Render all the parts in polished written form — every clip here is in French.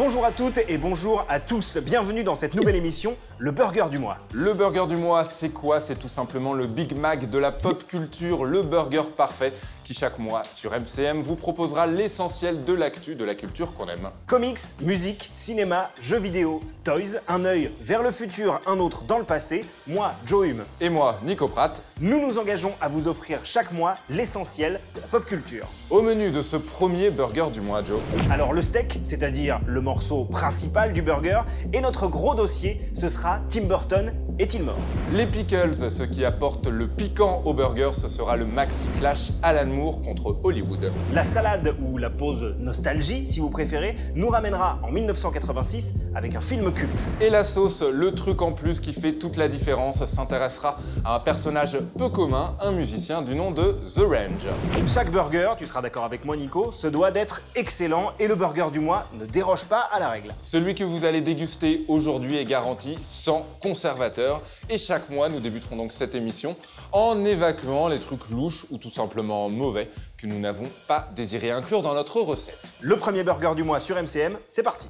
Bonjour à toutes et bonjour à tous. Bienvenue dans cette nouvelle émission, le Burger du mois. Le Burger du mois, c'est quoi? C'est tout simplement le Big Mac de la pop culture, le burger parfait qui chaque mois sur MCM vous proposera l'essentiel de l'actu de la culture qu'on aime. Comics, musique, cinéma, jeux vidéo, toys, un œil vers le futur, un autre dans le passé. Moi, Joe Hume. Et moi, Nico Pratt. Nous nous engageons à vous offrir chaque mois l'essentiel de la pop culture. Au menu de ce premier burger du mois, Joe. Alors le steak, c'est-à-dire le morceau principal du burger, et notre gros dossier, ce sera Tim Burton est-il mort? Les pickles, ce qui apporte le piquant au burger, ce sera le maxi clash Alan Moore contre Hollywood. La salade, ou la pause nostalgie si vous préférez, nous ramènera en 1986 avec un film culte. Et la sauce, le truc en plus qui fait toute la différence, s'intéressera à un personnage peu commun, un musicien du nom de The Range. Chaque burger, tu seras d'accord avec moi Nico, se doit d'être excellent et le burger du mois ne déroge pas à la règle. Celui que vous allez déguster aujourd'hui est garanti sans conservateur. Et chaque mois, nous débuterons donc cette émission en évacuant les trucs louches ou tout simplement mauvais que nous n'avons pas désiré inclure dans notre recette. Le premier burger du mois sur MCM, c'est parti.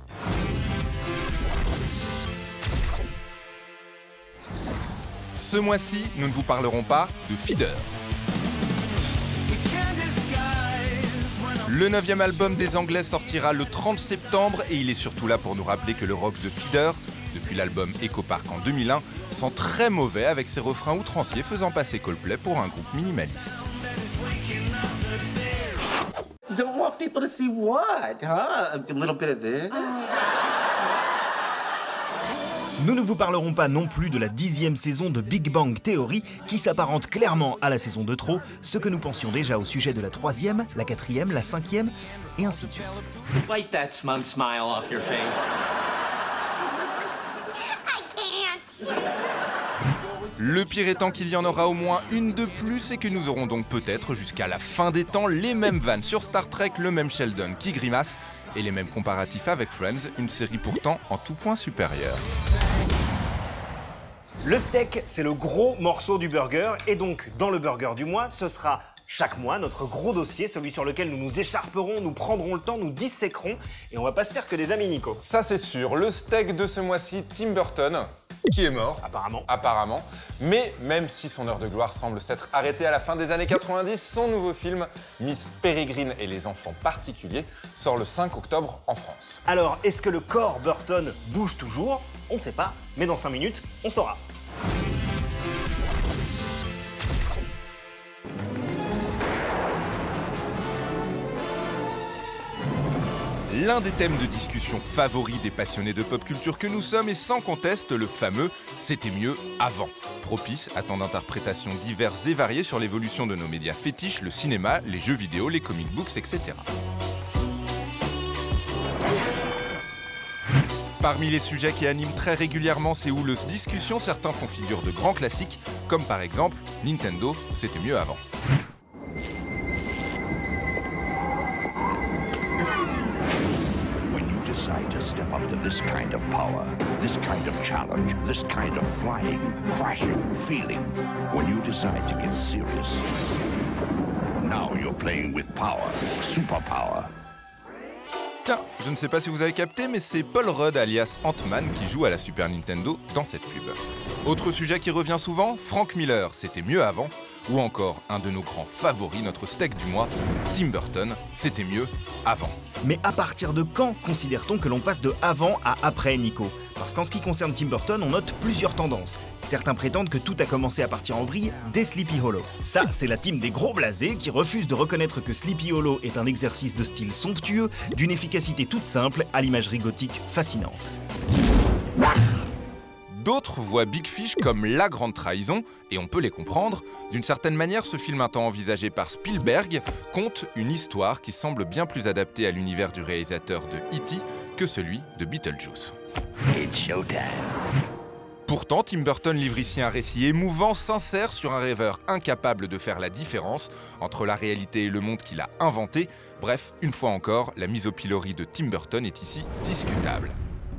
Ce mois-ci, nous ne vous parlerons pas de Feeder. Le 9e album des Anglais sortira le 30 septembre et il est surtout là pour nous rappeler que le rock de Feeder, depuis l'album Echo Park en 2001, sent très mauvais avec ses refrains outranciers faisant passer Coldplay pour un groupe minimaliste. Don't want people to see what, huh? A little bit of this. Nous ne vous parlerons pas non plus de la 10e saison de Big Bang Theory qui s'apparente clairement à la saison de trop, ce que nous pensions déjà au sujet de la 3e, la 4e, la 5e et ainsi de suite. Wipe that smug smile off your face. Le pire étant qu'il y en aura au moins une de plus et que nous aurons donc peut-être jusqu'à la fin des temps les mêmes vannes sur Star Trek, le même Sheldon qui grimace et les mêmes comparatifs avec Friends, une série pourtant en tout point supérieure. Le steak, c'est le gros morceau du burger et donc dans le burger du mois, ce sera chaque mois notre gros dossier, celui sur lequel nous nous écharperons, nous prendrons le temps, nous disséquerons et on va pas se faire que des amis Nico. Ça c'est sûr, le steak de ce mois-ci, Tim Burton, qui est mort. Apparemment. Mais même si son heure de gloire semble s'être arrêtée à la fin des années 90, son nouveau film, Miss Peregrine et les enfants particuliers, sort le 5 octobre en France. Alors, est-ce que le corps Burton bouge toujours? On ne sait pas, mais dans 5 minutes, on saura. L'un des thèmes de discussion favoris des passionnés de pop culture que nous sommes est sans conteste le fameux « C'était mieux avant », propice à tant d'interprétations diverses et variées sur l'évolution de nos médias fétiches, le cinéma, les jeux vidéo, les comic books, etc. Parmi les sujets qui animent très régulièrement ces houleuses discussions, certains font figure de grands classiques, comme par exemple Nintendo, c'était mieux avant. Decide to step up to this kind of power, this kind of challenge, this kind of flying, crashing feeling. When you decide to get serious, now you're playing with power, superpower. Tiens, je ne sais pas si vous avez capté, mais c'est Paul Rudd alias Ant-Man qui joue à la Super Nintendo dans cette pub. Autre sujet qui revient souvent, Frank Miller, c'était mieux avant, ou encore un de nos grands favoris, notre steak du mois, Tim Burton, c'était mieux avant. Mais à partir de quand considère-t-on que l'on passe de avant à après, Nico? Parce qu'en ce qui concerne Tim Burton, on note plusieurs tendances. Certains prétendent que tout a commencé à partir en vrille dès Sleepy Hollow. Ça, c'est la team des gros blasés qui refusent de reconnaître que Sleepy Hollow est un exercice de style somptueux, d'une efficacité toute simple à l'imagerie gothique fascinante. D'autres voient Big Fish comme la grande trahison, et on peut les comprendre. D'une certaine manière, ce film un temps envisagé par Spielberg conte une histoire qui semble bien plus adaptée à l'univers du réalisateur de E.T. que celui de Beetlejuice. It's showtime. Pourtant, Tim Burton livre ici un récit émouvant, sincère sur un rêveur incapable de faire la différence entre la réalité et le monde qu'il a inventé. Bref, une fois encore, la mise au pilori de Tim Burton est ici discutable.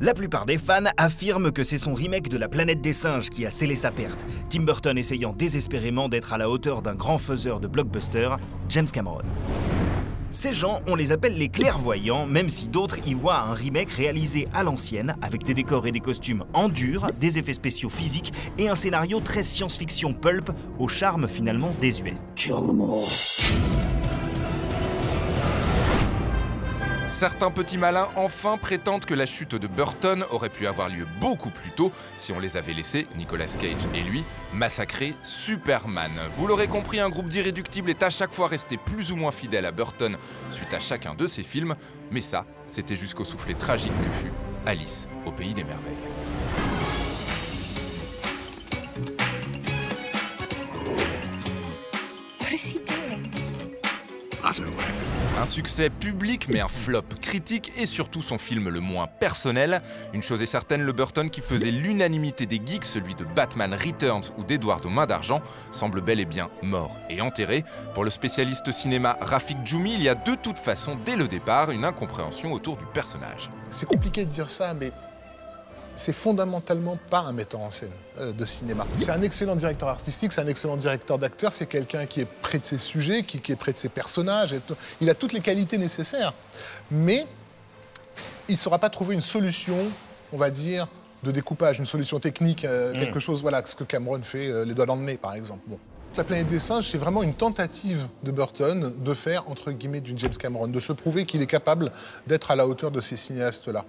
La plupart des fans affirment que c'est son remake de La Planète des Singes qui a scellé sa perte, Tim Burton essayant désespérément d'être à la hauteur d'un grand faiseur de blockbuster, James Cameron. Ces gens, on les appelle les clairvoyants, même si d'autres y voient un remake réalisé à l'ancienne, avec des décors et des costumes en dur, des effets spéciaux physiques et un scénario très science-fiction pulp, au charme finalement désuet. Certains petits malins enfin prétendent que la chute de Burton aurait pu avoir lieu beaucoup plus tôt si on les avait laissés, Nicolas Cage et lui, massacrer Superman. Vous l'aurez compris, un groupe d'irréductibles est à chaque fois resté plus ou moins fidèle à Burton suite à chacun de ses films, mais ça, c'était jusqu'au soufflet tragique que fut Alice au Pays des Merveilles. Un succès public mais un flop critique et surtout son film le moins personnel. Une chose est certaine, le Burton qui faisait l'unanimité des geeks, celui de Batman Returns ou d'Edward aux mains d'argent, semble bel et bien mort et enterré. Pour le spécialiste cinéma Rafik Djoumi, il y a de toute façon dès le départ une incompréhension autour du personnage. C'est compliqué de dire ça, mais c'est fondamentalement pas un metteur en scène de cinéma. C'est un excellent directeur artistique, c'est un excellent directeur d'acteur, c'est quelqu'un qui est près de ses sujets, qui est près de ses personnages. Il a toutes les qualités nécessaires, mais il ne saura pas trouver une solution, on va dire, de découpage, une solution technique, quelque chose, voilà, ce que Cameron fait, Les Doigts dans le nez, par exemple. Bon. La planète des singes, c'est vraiment une tentative de Burton de faire, entre guillemets, d'une James Cameron, de se prouver qu'il est capable d'être à la hauteur de ces cinéastes-là.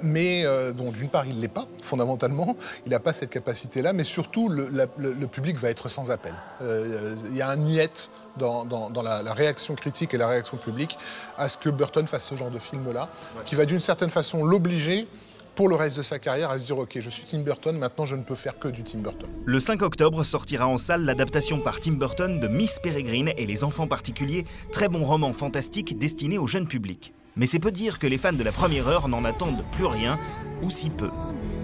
Mais d'une part, il ne l'est pas, fondamentalement, il n'a pas cette capacité-là, mais surtout, le public va être sans appel. Il y a un niet dans la réaction critique et la réaction publique à ce que Burton fasse ce genre de film-là, qui va d'une certaine façon l'obliger pour le reste de sa carrière à se dire « Ok, je suis Tim Burton, maintenant je ne peux faire que du Tim Burton ». Le 5 octobre sortira en salle l'adaptation par Tim Burton de Miss Peregrine et les enfants particuliers, très bon roman fantastique destiné au jeune public. Mais c'est peu dire que les fans de la première heure n'en attendent plus rien, ou si peu.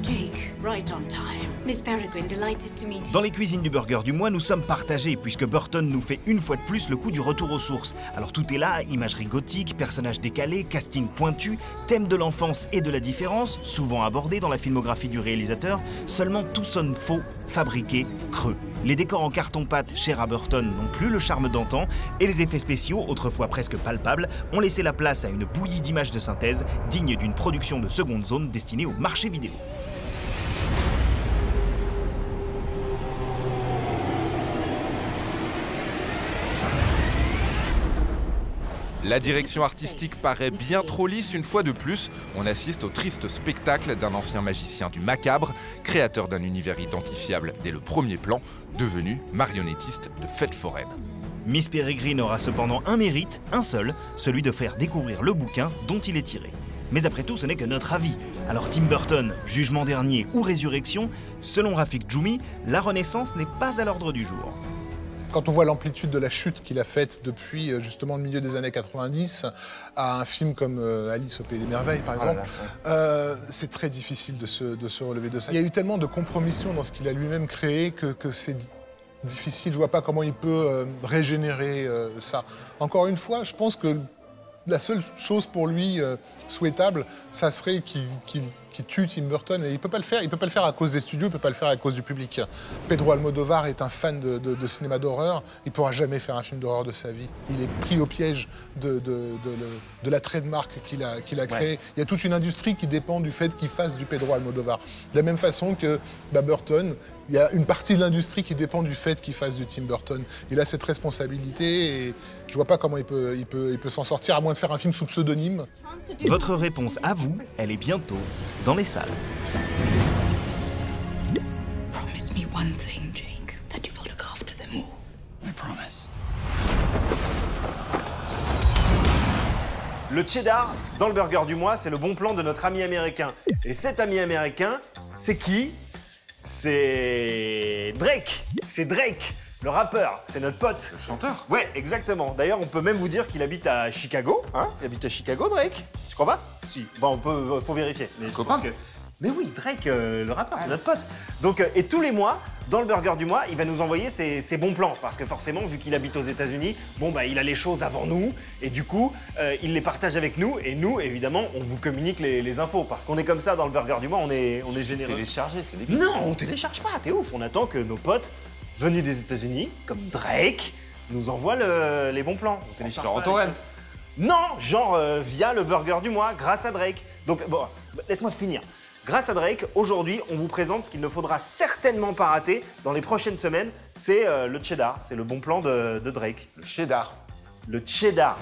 Jake, right on time. Miss Peregrine, delighted to meet you. Dans les cuisines du Burger du mois, nous sommes partagés, puisque Burton nous fait une fois de plus le coup du retour aux sources. Alors tout est là, imagerie gothique, personnages décalés, casting pointu, thème de l'enfance et de la différence, souvent abordé dans la filmographie du réalisateur, seulement tout sonne faux, fabriqué, creux. Les décors en carton-pâte chers à Burton n'ont plus le charme d'antan, et les effets spéciaux, autrefois presque palpables, ont laissé la place à une bouillie d'images de synthèse, digne d'une production de seconde zone destinée au marché vidéo. La direction artistique paraît bien trop lisse une fois de plus. On assiste au triste spectacle d'un ancien magicien du macabre, créateur d'un univers identifiable dès le premier plan, devenu marionnettiste de fêtes foraines. Miss Peregrine aura cependant un mérite, un seul, celui de faire découvrir le bouquin dont il est tiré. Mais après tout, ce n'est que notre avis. Alors Tim Burton, Jugement dernier ou Résurrection, selon Rafik Djoumi, la Renaissance n'est pas à l'ordre du jour. Quand on voit l'amplitude de la chute qu'il a faite depuis justement le milieu des années 90 à un film comme Alice au Pays des Merveilles, par exemple, c'est très difficile de se relever de ça. Il y a eu tellement de compromissions dans ce qu'il a lui-même créé que c'est difficile. Je ne vois pas comment il peut régénérer ça. Encore une fois, je pense que la seule chose pour lui souhaitable, ça serait qu'il tue Tim Burton. Et il ne peut pas le faire. Il ne peut pas le faire à cause des studios, il ne peut pas le faire à cause du public. Pedro Almodovar est un fan de cinéma d'horreur. Il ne pourra jamais faire un film d'horreur de sa vie. Il est pris au piège de la trademark qu'il a créée. Ouais. Il y a toute une industrie qui dépend du fait qu'il fasse du Pedro Almodovar. De la même façon que Burton, il y a une partie de l'industrie qui dépend du fait qu'il fasse du Tim Burton. Il a cette responsabilité et je ne vois pas comment il peut s'en sortir, à moins de faire un film sous pseudonyme. Votre réponse à vous, elle est bientôt dans les salles. Promise me one thing, Jake, that you will look after them all. I promise. Le cheddar, dans le burger du mois, c'est le bon plan de notre ami américain. Et cet ami américain, c'est qui? C'est Drake. C'est Drake, le rappeur. C'est notre pote. Le chanteur? Ouais, exactement. D'ailleurs, on peut même vous dire qu'il habite à Chicago. Hein? Il habite à Chicago, Drake. Tu crois pas? Si. Bon, faut vérifier. Mais copain. Mais oui, Drake, le rappeur, c'est notre pote. Donc, et tous les mois, dans le burger du mois, il va nous envoyer ses bons plans. Parce que forcément, vu qu'il habite aux États-Unis, bon, bah, il a les choses avant nous. Et du coup, il les partage avec nous. Et nous, évidemment, on vous communique les infos. Parce qu'on est comme ça dans le burger du mois, on est généreux. Téléchargé, c'est débile. Non, on télécharge pas, t'es ouf. On attend que nos potes venus des États-Unis, comme Drake, nous envoient les bons plans. On télécharge genre en torrent. Non, genre via le burger du mois, grâce à Drake. Donc bon, laisse-moi finir. Grâce à Drake, aujourd'hui, on vous présente ce qu'il ne faudra certainement pas rater dans les prochaines semaines. C'est le cheddar, c'est le bon plan de Drake. Le cheddar. Le cheddar.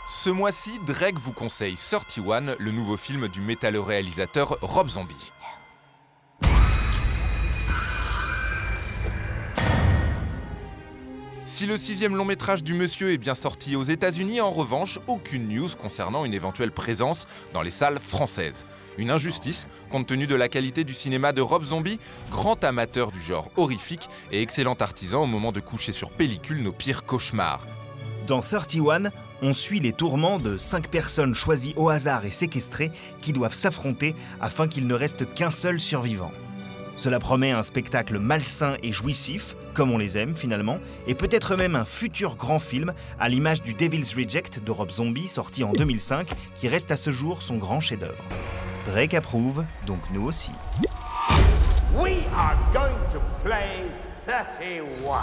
Ce mois-ci, Drake vous conseille 31, le nouveau film du métalleux réalisateur Rob Zombie. Si le 6e long métrage du monsieur est bien sorti aux États-Unis, en revanche, aucune news concernant une éventuelle présence dans les salles françaises. Une injustice, compte tenu de la qualité du cinéma de Rob Zombie, grand amateur du genre horrifique et excellent artisan au moment de coucher sur pellicule nos pires cauchemars. Dans 31, on suit les tourments de 5 personnes choisies au hasard et séquestrées qui doivent s'affronter afin qu'il ne reste qu'un seul survivant. Cela promet un spectacle malsain et jouissif, comme on les aime finalement, et peut-être même un futur grand film à l'image du Devil's Reject de Rob Zombie sorti en 2005, qui reste à ce jour son grand chef-d'œuvre. Drake approuve, donc nous aussi. We are going to play 31.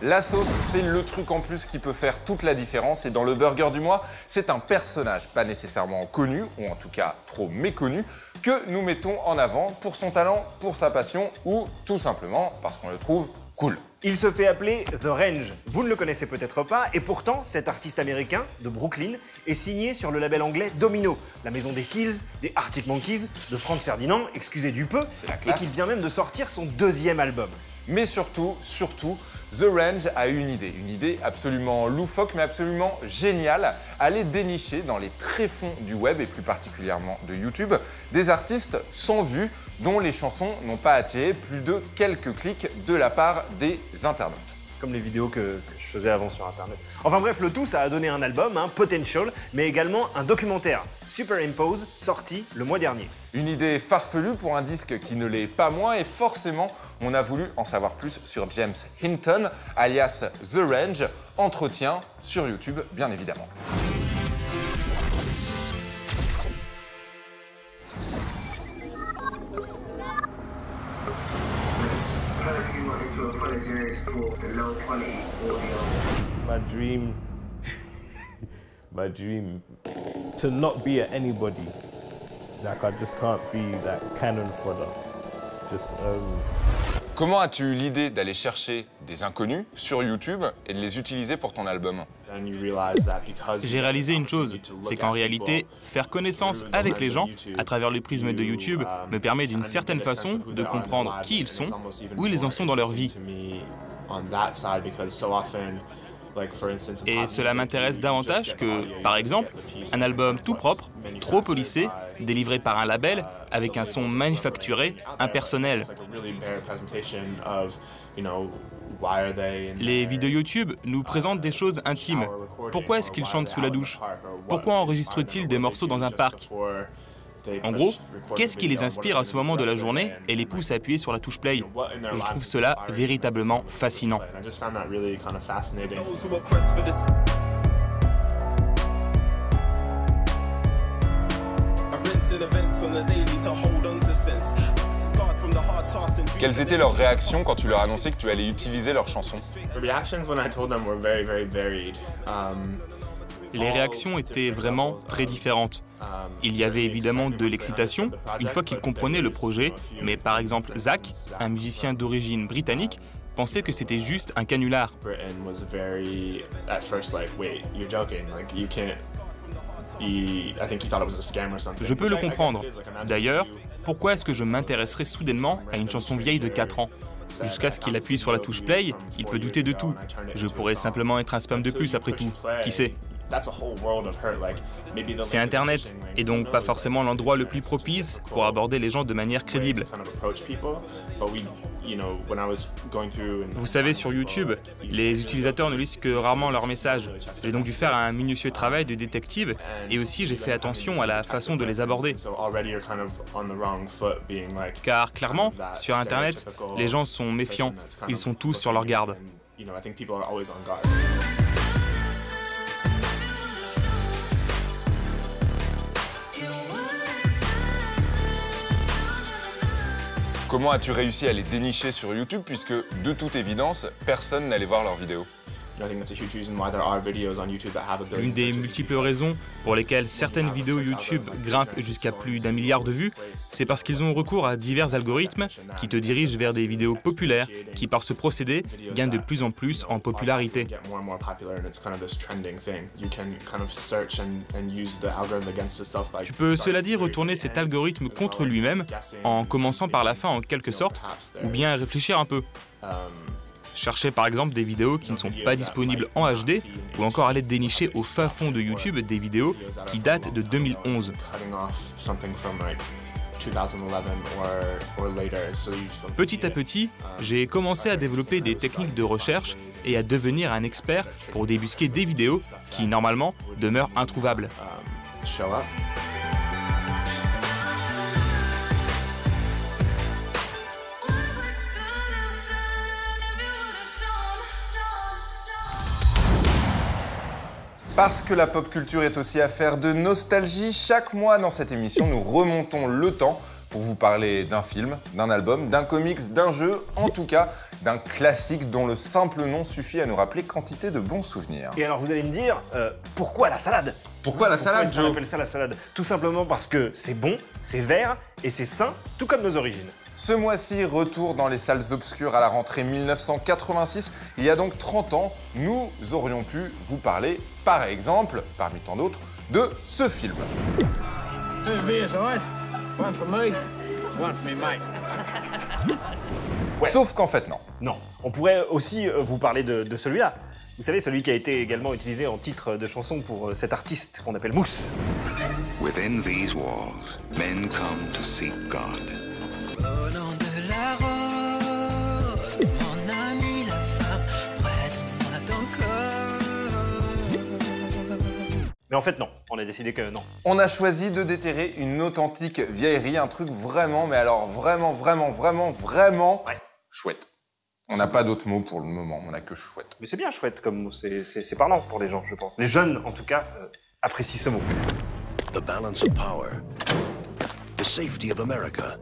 La sauce, c'est le truc en plus qui peut faire toute la différence. Et dans le burger du mois, c'est un personnage pas nécessairement connu, ou en tout cas trop méconnu, que nous mettons en avant pour son talent, pour sa passion, ou tout simplement parce qu'on le trouve cool. Il se fait appeler The Range. Vous ne le connaissez peut-être pas, et pourtant, cet artiste américain de Brooklyn est signé sur le label anglais Domino, la maison des Kills, des Arctic Monkeys, de Franz Ferdinand, excusez du peu, et qui vient même de sortir son 2e album. Mais surtout, The Range a une idée absolument loufoque mais absolument géniale, aller dénicher dans les tréfonds du web et plus particulièrement de YouTube des artistes sans vue dont les chansons n'ont pas attiré plus de quelques clics de la part des internautes. Comme les vidéos que je faisais avant sur internet. Enfin bref, le tout, ça a donné un album, Potential, mais également un documentaire, Superimpose, sorti le mois dernier. Une idée farfelue pour un disque qui ne l'est pas moins, et forcément, on a voulu en savoir plus sur James Hinton, alias The Range, entretien sur YouTube, bien évidemment. My dream to not be at anybody. Like I just can't be that cannon fodder. Comment as-tu eu l'idée d'aller chercher des inconnus sur YouTube et de les utiliser pour ton album? J'ai réalisé une chose, c'est qu'en réalité, faire connaissance avec les gens à travers le prisme de YouTube me permet d'une certaine façon de comprendre qui ils sont, où ils en sont dans leur vie. Et cela m'intéresse davantage que, par exemple, un album tout propre, trop policé, délivré par un label, avec un son manufacturé, impersonnel. Les vidéos YouTube nous présentent des choses intimes. Pourquoi est-ce qu'ils chantent sous la douche? Pourquoi enregistrent-ils des morceaux dans un parc? En gros, qu'est-ce qui les inspire à ce moment de la journée et les pousse à appuyer sur la touche play? Je trouve cela véritablement fascinant. Quelles étaient leurs réactions quand tu leur annonçais que tu allais utiliser leurs chansons? Les réactions étaient vraiment très différentes. Il y avait évidemment de l'excitation une fois qu'ils comprenaient le projet, mais par exemple Zach, un musicien d'origine britannique, pensait que c'était juste un canular. Je peux le comprendre. D'ailleurs, pourquoi est-ce que je m'intéresserais soudainement à une chanson vieille de 4 ans? Jusqu'à ce qu'il appuie sur la touche play, il peut douter de tout. Je pourrais simplement être un spam de plus après tout. Qui sait? C'est Internet, et donc pas forcément l'endroit le plus propice pour aborder les gens de manière crédible. Vous savez, sur YouTube, les utilisateurs ne lisent que rarement leurs messages. J'ai donc dû faire un minutieux travail de détective, et aussi j'ai fait attention à la façon de les aborder. Car clairement, sur Internet, les gens sont méfiants, ils sont tous sur leur garde. Comment as-tu réussi à les dénicher sur YouTube puisque, de toute évidence, personne n'allait voir leurs vidéos? L'une des multiples raisons pour lesquelles certaines vidéos YouTube grimpent jusqu'à plus d'1 milliard de vues, c'est parce qu'ils ont recours à divers algorithmes qui te dirigent vers des vidéos populaires qui, par ce procédé, gagnent de plus en plus en popularité. Tu peux, cela dit, retourner cet algorithme contre lui-même en commençant par la fin en quelque sorte, ou bien réfléchir un peu. Chercher par exemple des vidéos qui ne sont pas disponibles en HD ou encore aller dénicher au fin fond de YouTube des vidéos qui datent de 2011. Petit à petit, j'ai commencé à développer des techniques de recherche et à devenir un expert pour débusquer des vidéos qui normalement demeurent introuvables. Parce que la pop culture est aussi affaire de nostalgie, chaque mois dans cette émission, nous remontons le temps pour vous parler d'un film, d'un album, d'un comics, d'un jeu, en tout cas d'un classique dont le simple nom suffit à nous rappeler quantité de bons souvenirs. Et alors vous allez me dire, pourquoi la salade? Pourquoi la salade, Joe? On appelle ça la salade? Tout simplement parce que c'est bon, c'est vert et c'est sain, tout comme nos origines. Ce mois-ci, retour dans les salles obscures à la rentrée 1986. Il y a donc 30 ans, nous aurions pu vous parler, par exemple, parmi tant d'autres, de ce film. Ouais. Sauf qu'en fait, non. Non. On pourrait aussi vous parler de celui-là. Vous savez, celui qui a été également utilisé en titre de chanson pour cet artiste qu'on appelle Mousse. Within these walls, men come to seek God. Au nom de la rose, mon ami la femme, prête-moi ton corps. Mais en fait non, on a décidé que non. On a choisi de déterrer une authentique vieillerie, un truc vraiment, mais alors vraiment ouais. Chouette. On n'a pas d'autre mot pour le moment, on n'a que chouette. Mais c'est bien chouette comme mot, c'est parlant pour les gens, je pense. Les jeunes, en tout cas, apprécient ce mot. The balance of power, the safety of America,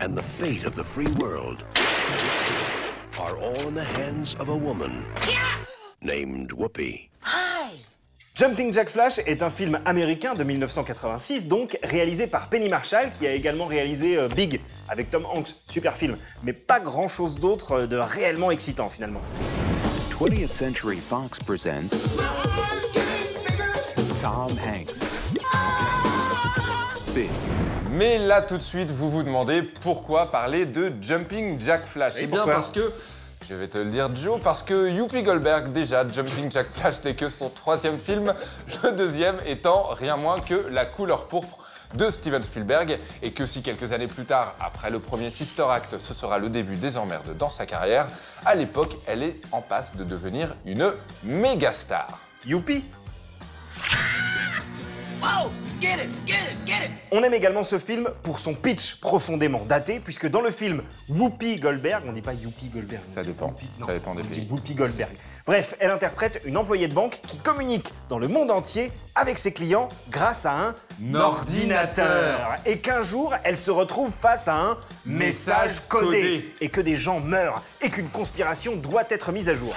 and the fate of the free world are all in the hands of a woman named Whoopi. Hi. Jumping Jack Flash est un film américain de 1986, donc réalisé par Penny Marshall, qui a également réalisé Big avec Tom Hanks, super film, mais pas grand chose d'autre de réellement excitant finalement. 20th Century Fox presents Tom Hanks. Big. Mais là, tout de suite, vous vous demandez pourquoi parler de Jumping Jack Flash. Eh bien parce que, je vais te le dire Joe, parce que Whoopi Goldberg, déjà, Jumping Jack Flash n'est que son 3e film, le 2e étant rien moins que La couleur pourpre de Steven Spielberg, et que si quelques années plus tard, après le premier Sister Act, ce sera le début des emmerdes dans sa carrière, à l'époque, elle est en passe de devenir une méga star. Youpi! Wow! Get it, get it, get it! On aime également ce film pour son pitch profondément daté, puisque dans le film Whoopi Goldberg, on dit pas Youpi Goldberg. Ça dépend, ça dépend des pays. Whoopi Goldberg. Bref, elle interprète une employée de banque qui communique dans le monde entier avec ses clients grâce à un ordinateur. Et qu'un jour, elle se retrouve face à un message codé. Et que des gens meurent. Et qu'une conspiration doit être mise à jour.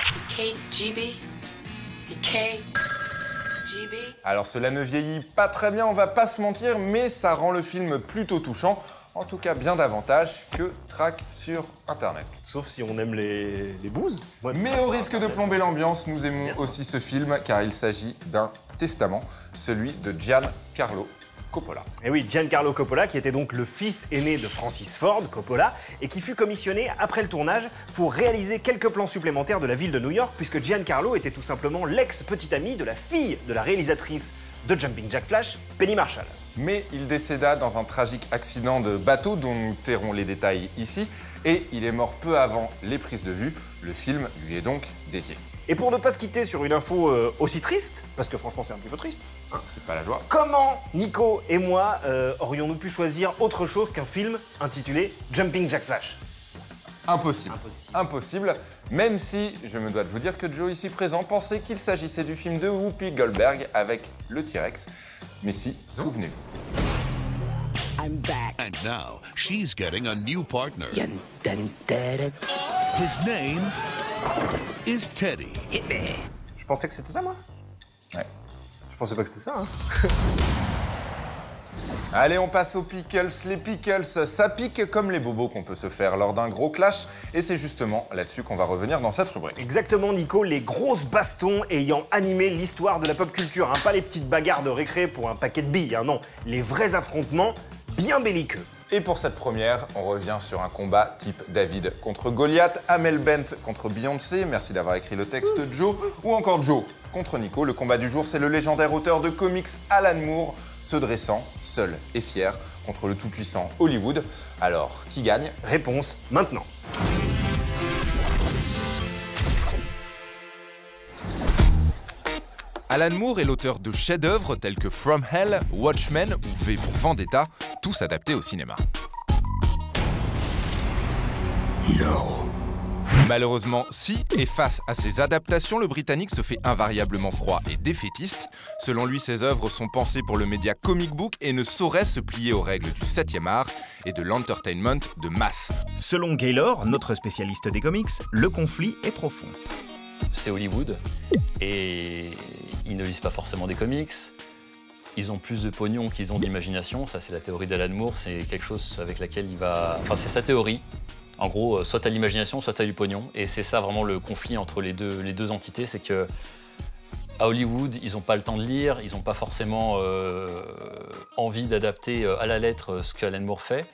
Alors cela ne vieillit pas très bien, on va pas se mentir, mais ça rend le film plutôt touchant. En tout cas, bien davantage que Track sur Internet. Sauf si on aime les bouses. Mais au risque de plomber l'ambiance, nous aimons aussi ce film, car il s'agit d'un testament, celui de Giancarlo Coppola. Et oui, Giancarlo Coppola, qui était donc le fils aîné de Francis Ford Coppola, et qui fut commissionné après le tournage pour réaliser quelques plans supplémentaires de la ville de New York, puisque Giancarlo était tout simplement l'ex-petit ami de la fille de la réalisatrice de Jumping Jack Flash, Penny Marshall. Mais il décéda dans un tragique accident de bateau dont nous tairons les détails ici, et il est mort peu avant les prises de vue. Le film lui est donc dédié. Et pour ne pas se quitter sur une info aussi triste, parce que franchement c'est un petit peu triste, hein, c'est pas la joie. Comment Nico et moi aurions-nous pu choisir autre chose qu'un film intitulé Jumping Jack Flash? Impossible. Impossible, même si je me dois de vous dire que Joe ici présent pensait qu'il s'agissait du film de Whoopi Goldberg avec le T-Rex. Mais si, souvenez-vous. I'm back. And now she's getting a new partner. His name is Teddy. Je pensais que c'était ça, moi. Ouais. Je pensais pas que c'était ça, hein. Allez, on passe aux pickles. Les pickles, ça pique comme les bobos qu'on peut se faire lors d'un gros clash. Et c'est justement là-dessus qu'on va revenir dans cette rubrique. Exactement, Nico, les grosses bastons ayant animé l'histoire de la pop culture. Hein. Pas les petites bagarres de récré pour un paquet de billes, hein, non. Les vrais affrontements bien belliqueux. Et pour cette première, on revient sur un combat type David contre Goliath, Amel Bent contre Beyoncé, merci d'avoir écrit le texte Joe, ou encore Joe contre Nico. Le combat du jour, c'est le légendaire auteur de comics Alan Moore, se dressant, seul et fier, contre le tout-puissant Hollywood. Alors, qui gagne? Réponse maintenant. Alan Moore est l'auteur de chefs-d'œuvre tels que From Hell, Watchmen ou V pour Vendetta, tous adaptés au cinéma. No. Malheureusement, si, et face à ces adaptations, le Britannique se fait invariablement froid et défaitiste. Selon lui, ses œuvres sont pensées pour le média comic book et ne sauraient se plier aux règles du 7e art et de l'entertainment de masse. Selon Gaylor, notre spécialiste des comics, le conflit est profond. C'est Hollywood et ils ne lisent pas forcément des comics. Ils ont plus de pognon qu'ils ont d'imagination. Ça, c'est la théorie d'Alan Moore. C'est quelque chose avec laquelle il va... Enfin, c'est sa théorie. En gros, soit t'as l'imagination, soit t'as du pognon. Et c'est ça vraiment le conflit entre les deux entités. C'est que à Hollywood, ils n'ont pas le temps de lire. Ils n'ont pas forcément envie d'adapter à la lettre ce qu'Alan Moore fait.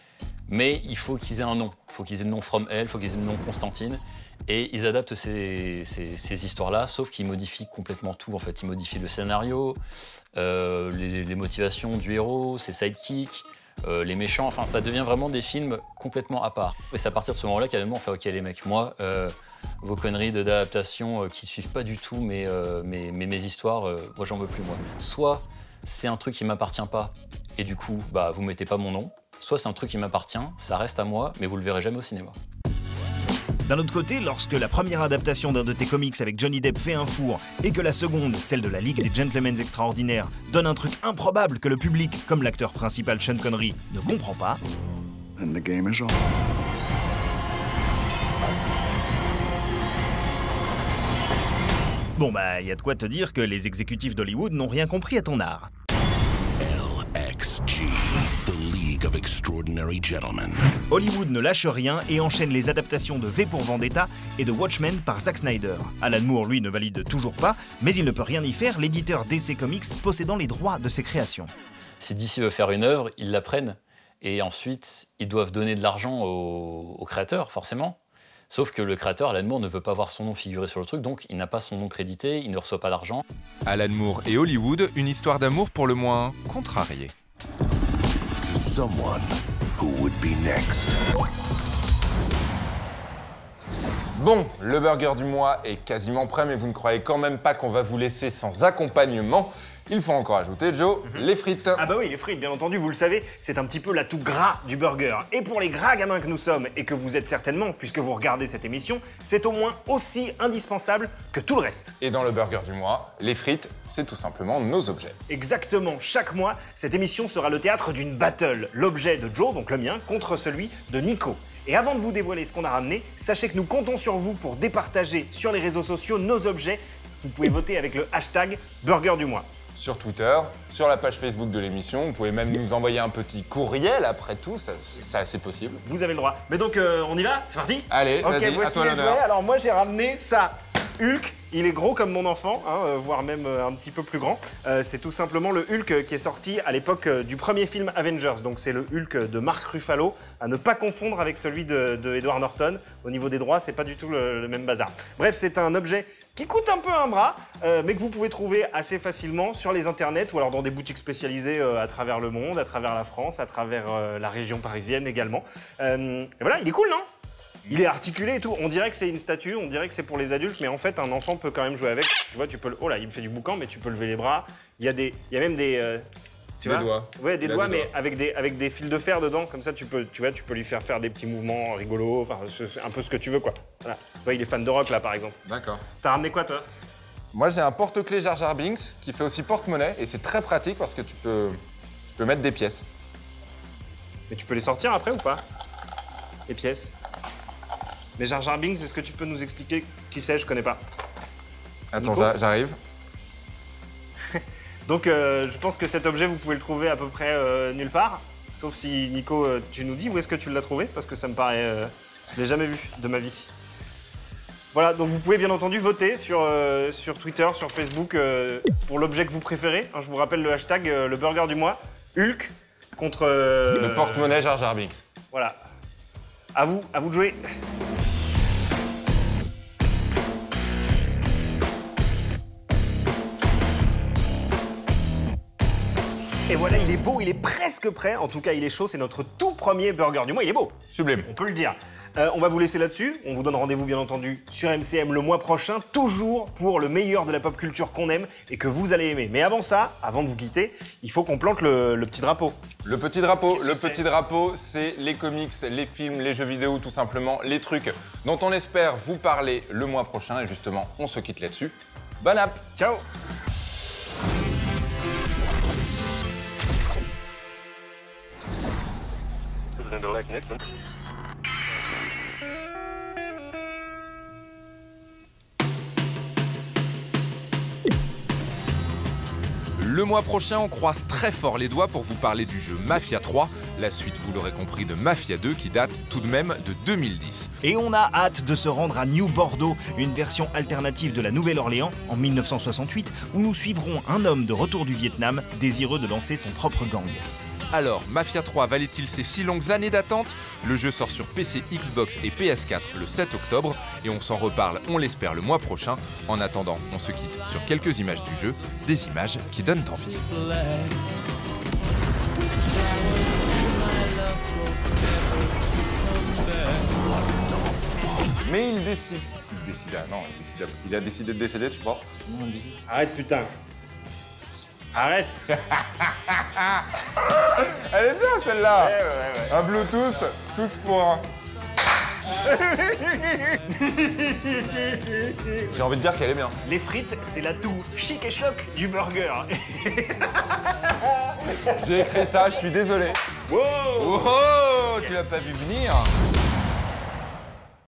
Mais il faut qu'ils aient un nom. Il faut qu'ils aient le nom From Hell, il faut qu'ils aient le nom Constantine. Et ils adaptent ces histoires-là, sauf qu'ils modifient complètement tout. En fait, ils modifient le scénario, les motivations du héros, ses sidekicks, les méchants. Enfin, ça devient vraiment des films complètement à part. Et c'est à partir de ce moment-là qu'à un moment, on fait « Ok, les mecs, moi, vos conneries d'adaptation qui suivent pas du tout mes histoires, moi, j'en veux plus, moi. » Soit c'est un truc qui m'appartient pas, et du coup, bah, vous mettez pas mon nom. Soit c'est un truc qui m'appartient, ça reste à moi, mais vous le verrez jamais au cinéma. D'un autre côté, lorsque la première adaptation d'un de tes comics avec Johnny Depp fait un four et que la seconde, celle de la Ligue des Gentlemen Extraordinaires, donne un truc improbable que le public, comme l'acteur principal Sean Connery, ne comprend pas... And the game is on. Bon bah, y a de quoi te dire que les exécutifs d'Hollywood n'ont rien compris à ton art. LXG, the League of Extraordinary Gentlemen. Hollywood ne lâche rien et enchaîne les adaptations de V pour Vendetta et de Watchmen par Zack Snyder. Alan Moore, lui, ne valide toujours pas, mais il ne peut rien y faire, l'éditeur DC Comics possédant les droits de ses créations. Si DC veut faire une œuvre, ils la prennent. Et ensuite, ils doivent donner de l'argent au créateur, forcément. Sauf que le créateur, Alan Moore, ne veut pas voir son nom figurer sur le truc, donc il n'a pas son nom crédité, il ne reçoit pas d'argent. Alan Moore et Hollywood, une histoire d'amour pour le moins contrariée. Someone who would be next. Bon, le burger du mois est quasiment prêt, mais vous ne croyez quand même pas qu'on va vous laisser sans accompagnement. Il faut encore ajouter, Joe, les frites. Ah bah oui, les frites, bien entendu, vous le savez, c'est un petit peu l'atout gras du burger. Et pour les gras gamins que nous sommes, et que vous êtes certainement, puisque vous regardez cette émission, c'est au moins aussi indispensable que tout le reste. Et dans le burger du mois, les frites, c'est tout simplement nos objets. Exactement, chaque mois, cette émission sera le théâtre d'une battle. L'objet de Joe, donc le mien, contre celui de Nico. Et avant de vous dévoiler ce qu'on a ramené, sachez que nous comptons sur vous pour départager sur les réseaux sociaux nos objets. Vous pouvez voter avec le hashtag Burger du mois. Sur Twitter, sur la page Facebook de l'émission, vous pouvez même nous envoyer un petit courriel après tout, c'est possible. Vous avez le droit. Mais donc, on y va? C'est parti? Allez, ok, vas-y, voici à toi les l'honneur. jouets. Alors moi, j'ai ramené ça. Hulk, il est gros comme mon enfant, hein, voire même un petit peu plus grand. C'est tout simplement le Hulk qui est sorti à l'époque du premier film Avengers. Donc c'est le Hulk de Mark Ruffalo, à ne pas confondre avec celui de Edward Norton. Au niveau des droits, c'est pas du tout le même bazar. Bref, c'est un objet qui coûte un peu un bras, mais que vous pouvez trouver assez facilement sur les internets ou alors dans des boutiques spécialisées à travers le monde, à travers la France, à travers la région parisienne également. Et voilà, il est cool, non? Il est articulé et tout. On dirait que c'est une statue, on dirait que c'est pour les adultes, mais en fait, un enfant peut quand même jouer avec. Tu vois, tu peux... Oh là, il me fait du boucan, mais tu peux lever les bras. Il y a même des... Des doigts. Ouais, des doigts, mais avec des fils de fer dedans. Comme ça, tu peux lui faire des petits mouvements rigolos. Enfin, c'est un peu ce que tu veux, quoi. Voilà. Tu vois, il est fan de rock, là, par exemple. D'accord. T'as ramené quoi, toi? Moi, j'ai un porte-clés Jar Jar Binks qui fait aussi porte-monnaie et c'est très pratique parce que tu peux mettre des pièces. Mais tu peux les sortir après ou pas? Les pièces. Mais Jar Jar Binks, est-ce que tu peux nous expliquer qui c'est? Je connais pas. Attends, j'arrive. Donc, je pense que cet objet, vous pouvez le trouver à peu près nulle part. Sauf si, Nico, tu nous dis où est-ce que tu l'as trouvé, parce que ça me paraît... je l'ai jamais vu de ma vie. Voilà, donc vous pouvez bien entendu voter sur Twitter, sur Facebook, pour l'objet que vous préférez. Hein, je vous rappelle le hashtag, le burger du mois, Hulk, contre... le porte-monnaie Jar Jar Binks. Voilà. À vous de jouer. Et voilà, il est beau, il est presque prêt. En tout cas, il est chaud. C'est notre tout premier burger du mois. Il est beau. Sublime. On peut le dire. On va vous laisser là-dessus. On vous donne rendez-vous, bien entendu, sur MCM le mois prochain, toujours pour le meilleur de la pop culture qu'on aime et que vous allez aimer. Mais avant ça, avant de vous quitter, il faut qu'on plante le petit drapeau. Le petit drapeau, c'est les comics, les films, les jeux vidéo, tout simplement, les trucs dont on espère vous parler le mois prochain. Et justement, on se quitte là-dessus. Bonne app. Ciao. Le mois prochain, on croise très fort les doigts pour vous parler du jeu Mafia 3, la suite, vous l'aurez compris, de Mafia 2 qui date tout de même de 2010. Et on a hâte de se rendre à New Bordeaux, une version alternative de la Nouvelle-Orléans en 1968, où nous suivrons un homme de retour du Vietnam désireux de lancer son propre gang. Alors, Mafia 3 valait-il ces si longues années d'attente? Le jeu sort sur PC, Xbox et PS4 le 7 octobre et on s'en reparle, on l'espère, le mois prochain. En attendant, on se quitte sur quelques images du jeu, des images qui donnent envie. Mais il a décidé de décéder, tu penses? Arrête, putain. Arrête. Elle est bien celle-là. Ouais. Un Bluetooth, tous pour un. J'ai envie de dire qu'elle est bien. Les frites, c'est l'atout chic et choc du burger. J'ai écrit ça, je suis désolé. Wow, tu l'as pas vu venir.